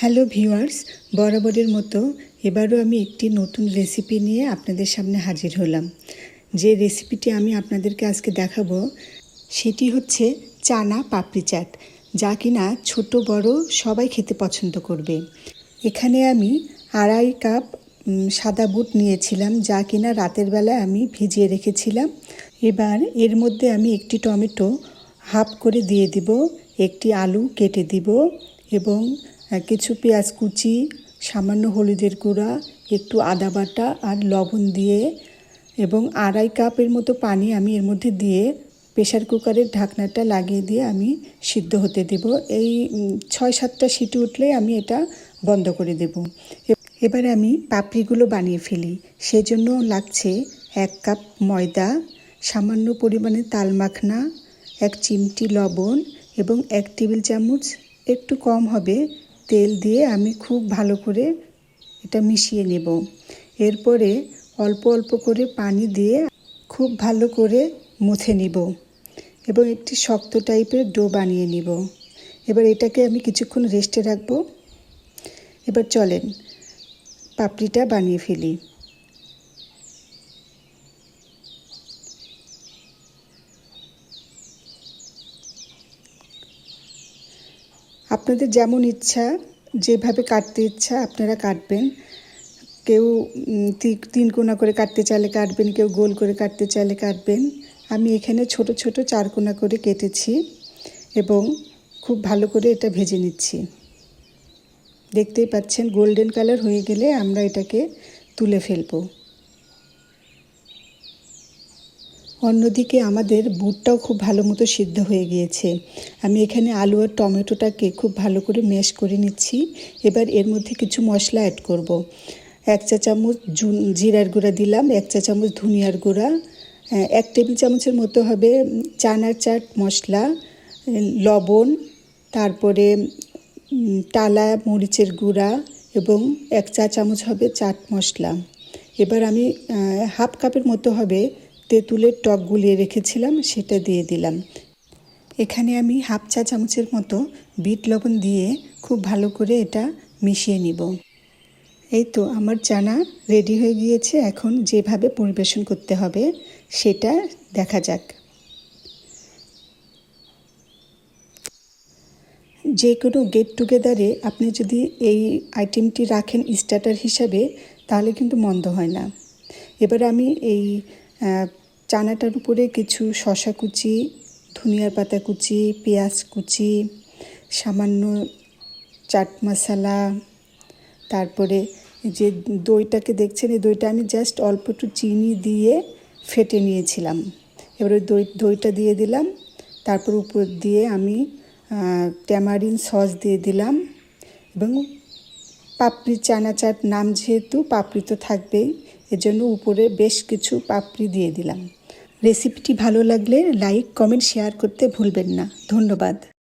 Hello viewers, বরাবরের মতো এবারও আমি একটি নতুন রেসিপি নিয়ে আপনাদের সামনে হাজির হলাম। যে রেসিপিটি আমি আপনাদেরকে আজকে দেখাবো সেটি হচ্ছে চানা পাপড়ি চাট, যা কিনা ছোট বড় সবাই খেতে পছন্দ করবে। এখানে আমি 2.5 কাপ সাদা বুট নিয়েছিলাম, যা কিনা রাতের বেলায় আমি ভিজিয়ে রেখেছিলাম। এবার এর মধ্যে আমি একটি টমেটো হাফ করে দিয়ে দিব, একটি আলু কেটে দিব এবং কিছু পেঁয়াজ কুচি, সামান্য হলুদের গুঁড়া, একটু আদা বাটা আর লবণ দিয়ে এবং 2.5 কাপের মতো পানি আমি এর মধ্যে দিয়ে প্রেসার কুকারের ঢাকনাটা লাগিয়ে দিয়ে আমি সিদ্ধ হতে দেব। এই 6-7টা সিটি উঠলে আমি এটা বন্ধ করে দেব। এবার আমি পাপড়িগুলো বানিয়ে ফেলি। সেজন্য লাগছে 1 কাপ ময়দা, সামান্য পরিমাণে তাল মাখনা, 1 চিমটি লবণ এবং 1 টেবিল চামচ, একটু কম হবে, তেল দিয়ে আমি খুব ভালো করে এটা মিশিয়ে নেব। এরপরে অল্প অল্প করে পানি দিয়ে খুব ভালো করে মুছে নিব এবং একটি শক্ত টাইপের ডো বানিয়ে নিব। এবার এটাকে আমি কিছুক্ষণ রেস্টে রাখবো। এবার চলেন পাপড়িটা বানিয়ে ফেলি। আপনাদের যেমন ইচ্ছা, যেভাবে কাটতে ইচ্ছা আপনারা কাটবেন। কেউ 3 কোনা করে কাটতে চাইলে কাটবেন, কেউ গোল করে কাটতে চাইলে কাটবেন। আমি এখানে ছোট ছোট 4 কোনা করে কেটেছি এবং খুব ভালো করে এটা ভেজে নিচ্ছি। দেখতেই পাচ্ছেন গোল্ডেন কালার হয়ে গেলে আমরা এটাকে তুলে ফেলব। অন্যদিকে আমাদের বুটটাও খুব ভালো মতো সিদ্ধ হয়ে গিয়েছে। আমি এখানে আলু আর টমেটোটাকে খুব ভালো করে ম্যাশ করে নিচ্ছি। এবার এর মধ্যে কিছু মশলা অ্যাড করব। 1 চা চামচ জিরার গুঁড়া দিলাম, 1 চা চামচ ধনিয়ার গুঁড়া, 1 টেবিল চামচের মতো হবে চানার চাট মশলা, লবণ, তারপরে টালা মরিচের গুঁড়া এবং 1 চা চামচ হবে চাট মশলা। এবার আমি হাফ কাপের মতো হবে তেঁতুলের টক গুলিয়ে রেখেছিলাম, সেটা দিয়ে দিলাম। এখানে আমি হাফ চা চামচের মতো বিট লবণ দিয়ে খুব ভালো করে এটা মিশিয়ে নিব। এই তো আমার চানা রেডি হয়ে গিয়েছে। এখন যেভাবে পরিবেশন করতে হবে সেটা দেখা যাক। যে কোনো গেট টুগেদারে আপনি যদি এই আইটেমটি রাখেন স্টার্টার হিসাবে, তাহলে কিন্তু মন্দ হয় না। এবার আমি এই চানাটার উপরে কিছু শসা কুচি, ধনিয়ার পাতা কুচি, পেঁয়াজ কুচি, সামান্য চাট মশলা, তারপরে যে দইটাকে দেখছেন, এই দইটা আমি জাস্ট অল্প একটু চিনি দিয়ে ফেটে নিয়েছিলাম। এবার ওই দইটা দিয়ে দিলাম। তারপর উপর দিয়ে আমি ট্যামারিন সস দিয়ে দিলাম এবং পাপড়ি চানা চাট নাম যেহেতু পাপড়ি তো থাকবেই, এজন্য উপরে বেশ কিছু পাপড়ি দিয়ে দিলাম। রেসিপিটি ভালো লাগলে লাইক, কমেন্ট, শেয়ার করতে ভুলবেন না। ধন্যবাদ।